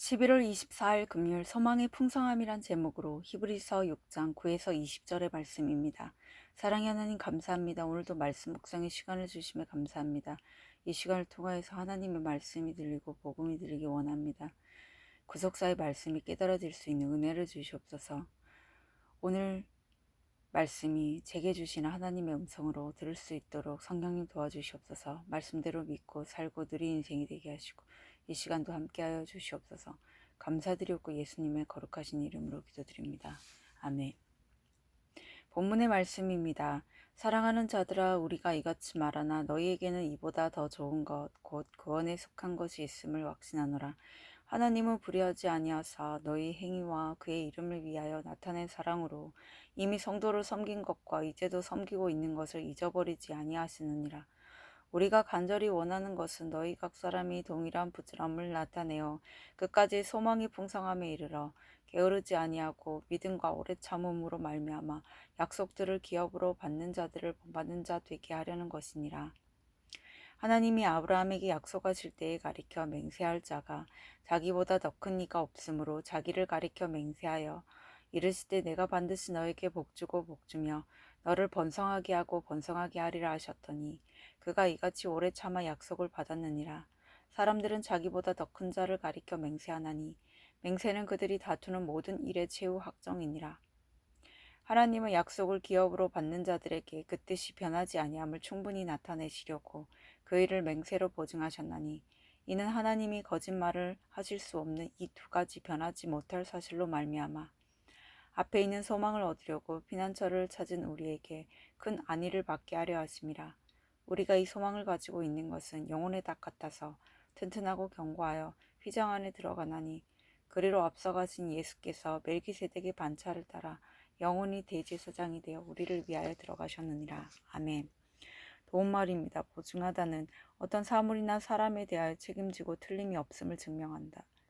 11월 24일 금요일 소망의 풍성함이란 제목으로 히브리서 6장 9에서 20절의 말씀입니다. 사랑의 하나님 감사합니다. 오늘도 말씀 묵상의 시간을 주심에 감사합니다. 이 시간을 통하여서 하나님의 말씀이 들리고 복음이 들리기 원합니다. 구속사의 말씀이 깨달아질 수 있는 은혜를 주시옵소서. 오늘 말씀이 제게 주시는 하나님의 음성으로 들을 수 있도록 성령님 도와주시옵소서. 말씀대로 믿고 살고 누린 인생이 되게 하시고 이 시간도 함께하여 주시옵소서. 감사드리옵고 예수님의 거룩하신 이름으로 기도드립니다. 아멘. 본문의 말씀입니다. 사랑하는 자들아, 우리가 이같이 말하나 너희에게는 이보다 더 좋은 것 곧 구원에 속한 것이 있음을 확신하노라. 하나님은 불의하지 아니하사 너희 행위와 그의 이름을 위하여 나타낸 사랑으로 이미 성도를 섬긴 것과 이제도 섬기고 있는 것을 잊어버리지 아니하시느니라. 우리가 간절히 원하는 것은 너희 각 사람이 동일한 부지런함을 나타내어 끝까지 소망이 풍성함에 이르러 게으르지 아니하고 믿음과 오래 참음으로 말미암아 약속들을 기업으로 받는 자들을 본받는 자 되게 하려는 것이니라. 하나님이 아브라함에게 약속하실 때에 가리켜 맹세할 자가 자기보다 더 큰 이가 없으므로 자기를 가리켜 맹세하여 이르시되 내가 반드시 너에게 복주고 복주며 너를 번성하게 하고 번성하게 하리라 하셨더니 그가 이같이 오래 참아 약속을 받았느니라. 사람들은 자기보다 더 큰 자를 가리켜 맹세하나니 맹세는 그들이 다투는 모든 일의 최후 확정이니라. 하나님은 약속을 기업으로 받는 자들에게 그 뜻이 변하지 아니함을 충분히 나타내시려고 그 일을 맹세로 보증하셨나니 이는 하나님이 거짓말을 하실 수 없는 이 두 가지 변하지 못할 사실로 말미암아 앞에 있는 소망을 얻으려고 피난처를 찾은 우리에게 큰 안위를 받게 하려 하심이라. 우리가 이 소망을 가지고 있는 것은 영혼의 닭 같아서 튼튼하고 견고하여 휘장 안에 들어가나니 그리로 앞서가신 예수께서 멜기세덱의 반차를 따라 영원히 대제사장이 되어 우리를 위하여 들어가셨느니라. 아멘. 도움말입니다. 보증하다는 어떤 사물이나 사람에 대하여 책임지고 틀림이 없음을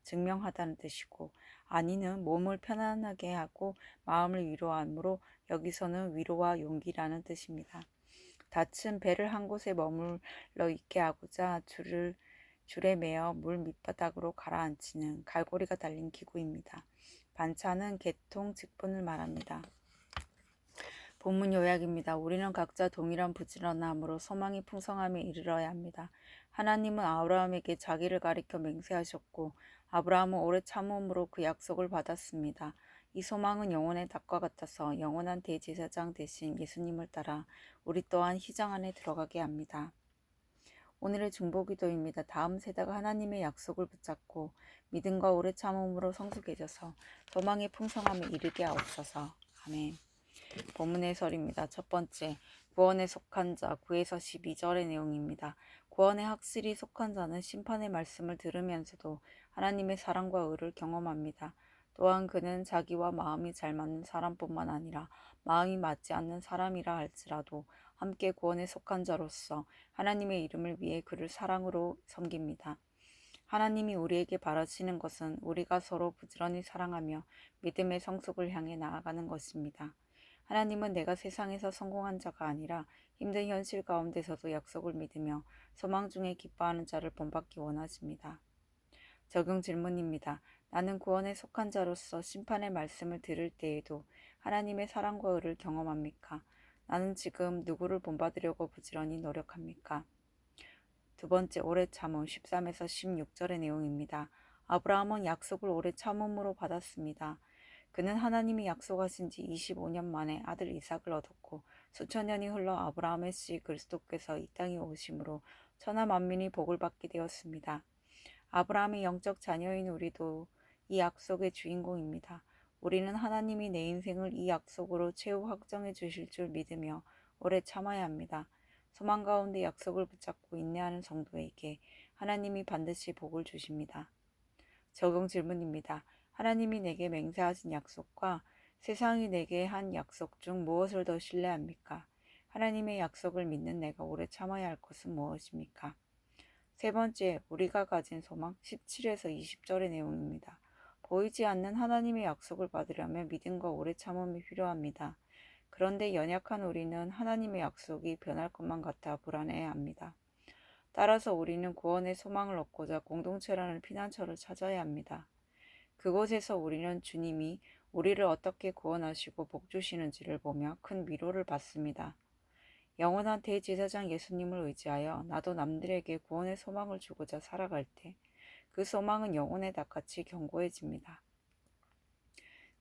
증명하다는 뜻이고, 아니는 몸을 편안하게 하고 마음을 위로함으로 여기서는 위로와 용기라는 뜻입니다. 닻은 배를 한 곳에 머물러 있게 하고자 줄에 매어 물 밑바닥으로 가라앉히는 갈고리가 달린 기구입니다. 반차는 계통, 직분을 말합니다. 본문 요약입니다. 우리는 각자 동일한 부지런함으로 소망이 풍성함에 이르러야 합니다. 하나님은 아브라함에게 자기를 가리켜 맹세하셨고 아브라함은 오래 참음으로 그 약속을 받았습니다. 이 소망은 영혼의 닭과 같아서 영원한 대제사장 대신 예수님을 따라 우리 또한 휘장 안에 들어가게 합니다. 오늘의 중보기도입니다. 다음 세대가 하나님의 약속을 붙잡고 믿음과 오래 참음으로 성숙해져서 소망의 풍성함에 이르게 하옵소서. 아멘. 본문의 해설입니다. 첫 번째, 구원에 속한 자 9에서 12절의 내용입니다. 구원에 확실히 속한 자는 심판의 말씀을 들으면서도 하나님의 사랑과 의를 경험합니다. 또한 그는 자기와 마음이 잘 맞는 사람뿐만 아니라 마음이 맞지 않는 사람이라 할지라도 함께 구원에 속한 자로서 하나님의 이름을 위해 그를 사랑으로 섬깁니다. 하나님이 우리에게 바라시는 것은 우리가 서로 부지런히 사랑하며 믿음의 성숙을 향해 나아가는 것입니다. 하나님은 내가 세상에서 성공한 자가 아니라 힘든 현실 가운데서도 약속을 믿으며 소망 중에 기뻐하는 자를 본받기 원하십니다. 적용 질문입니다. 나는 구원에 속한 자로서 심판의 말씀을 들을 때에도 하나님의 사랑과 의를 경험합니까? 나는 지금 누구를 본받으려고 부지런히 노력합니까? 두 번째, 오래 참음 13에서 16절의 내용입니다. 아브라함은 약속을 오래 참음으로 받았습니다. 그는 하나님이 약속하신 지 25년 만에 아들 이삭을 얻었고 수천 년이 흘러 아브라함의 씨 그리스도께서 이 땅에 오심으로 천하 만민이 복을 받게 되었습니다. 아브라함의 영적 자녀인 우리도 이 약속의 주인공입니다. 우리는 하나님이 내 인생을 이 약속으로 최후 확정해 주실 줄 믿으며 오래 참아야 합니다. 소망 가운데 약속을 붙잡고 인내하는 성도에게 하나님이 반드시 복을 주십니다. 적용 질문입니다. 하나님이 내게 맹세하신 약속과 세상이 내게 한 약속 중 무엇을 더 신뢰합니까? 하나님의 약속을 믿는 내가 오래 참아야 할 것은 무엇입니까? 세 번째, 우리가 가진 소망 17에서 20절의 내용입니다. 보이지 않는 하나님의 약속을 받으려면 믿음과 오래 참음이 필요합니다. 그런데 연약한 우리는 하나님의 약속이 변할 것만 같아 불안해합니다. 따라서 우리는 구원의 소망을 얻고자 공동체라는 피난처를 찾아야 합니다. 그곳에서 우리는 주님이 우리를 어떻게 구원하시고 복 주시는지를 보며 큰 위로를 받습니다. 영원한 대제사장 예수님을 의지하여 나도 남들에게 구원의 소망을 주고자 살아갈 때 그 소망은 영혼의 닭같이 견고해집니다.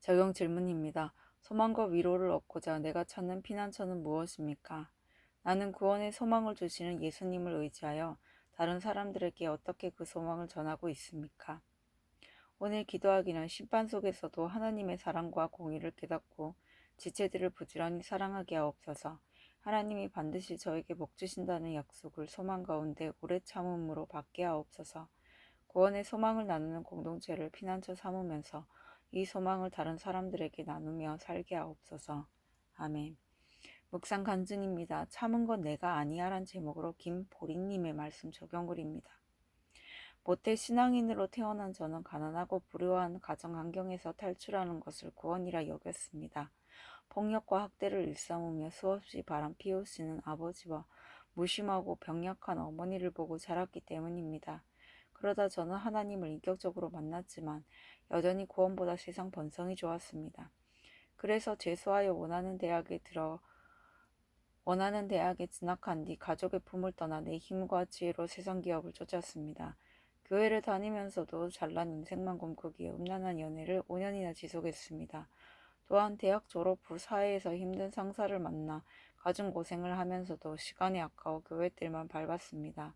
적용 질문입니다. 소망과 위로를 얻고자 내가 찾는 피난처는 무엇입니까? 나는 구원의 소망을 주시는 예수님을 의지하여 다른 사람들에게 어떻게 그 소망을 전하고 있습니까? 오늘 기도하기는 심판 속에서도 하나님의 사랑과 공의를 깨닫고 지체들을 부지런히 사랑하게 하옵소서. 하나님이 반드시 저에게 복 주신다는 약속을 소망 가운데 오래 참음으로 받게 하옵소서. 구원의 소망을 나누는 공동체를 피난처 삼으면서 이 소망을 다른 사람들에게 나누며 살게 하옵소서. 아멘. 묵상 간증입니다. 참은 건 내가 아니야란 제목으로 김보리님의 말씀 적용글입니다. 모태 신앙인으로 태어난 저는 가난하고 불우한 가정 환경에서 탈출하는 것을 구원이라 여겼습니다. 폭력과 학대를 일삼으며 수없이 바람 피우시는 아버지와 무심하고 병약한 어머니를 보고 자랐기 때문입니다. 그러다 저는 하나님을 인격적으로 만났지만 여전히 구원보다 세상 번성이 좋았습니다. 그래서 재수하여 원하는 대학에 진학한 뒤 가족의 품을 떠나 내 힘과 지혜로 세상 기업을 쫓았습니다. 교회를 다니면서도 잘난 인생만 꿈꾸기에 음란한 연애를 5년이나 지속했습니다. 또한 대학 졸업 후 사회에서 힘든 상사를 만나 가중 고생을 하면서도 시간이 아까워 교회 뜰만 밟았습니다.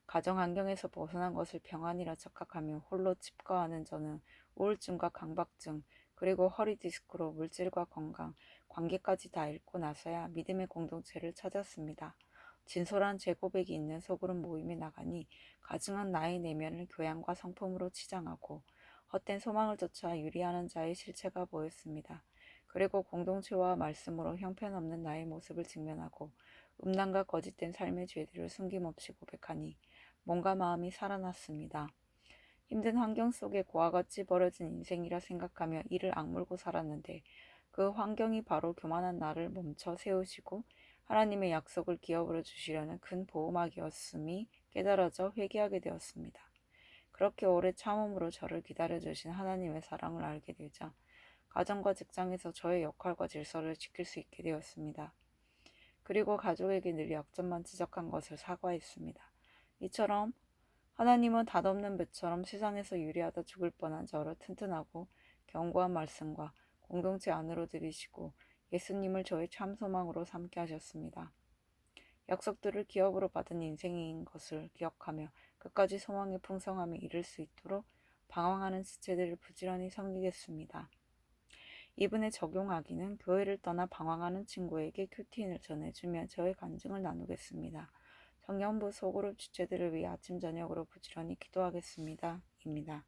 가정 환경에서 벗어난 것을 평안이라 착각하며 홀로 칩거하는 저는 우울증과 강박증, 그리고 허리 디스크로 물질과 건강, 관계까지 다 잃고 나서야 믿음의 공동체를 찾았습니다. 진솔한 제 고백이 있는 소그룹 모임에 나가니 가증한 나의 내면을 교양과 성품으로 치장하고 헛된 소망을 쫓아 유리하는 자의 실체가 보였습니다. 그리고 공동체와 말씀으로 형편없는 나의 모습을 직면하고 음란과 거짓된 삶의 죄들을 숨김없이 고백하니 몸과 마음이 살아났습니다. 힘든 환경 속에 고아같이 벌어진 인생이라 생각하며 이를 악물고 살았는데 그 환경이 바로 교만한 나를 멈춰 세우시고 하나님의 약속을 기업으로 주시려는 큰 보호막이었음이 깨달아져 회개하게 되었습니다. 그렇게 오래 참음으로 저를 기다려주신 하나님의 사랑을 알게 되자 가정과 직장에서 저의 역할과 질서를 지킬 수 있게 되었습니다. 그리고 가족에게 늘 약점만 지적한 것을 사과했습니다. 이처럼 하나님은 닷없는 배처럼 세상에서 유리하다 죽을 뻔한 저를 튼튼하고 견고한 말씀과 공동체 안으로 들이시고 예수님을 저의 참 소망으로 삼게 하셨습니다. 약속들을 기업으로 받은 인생인 것을 기억하며 끝까지 소망의 풍성함에 이를 수 있도록 방황하는 지체들을 부지런히 섬기겠습니다. 이분에 적용하기는 교회를 떠나 방황하는 친구에게 큐티인을 전해주며 저의 간증을 나누겠습니다. 청년부 소그룹 주체들을 위해 아침 저녁으로 부지런히 기도하겠습니다. 입니다.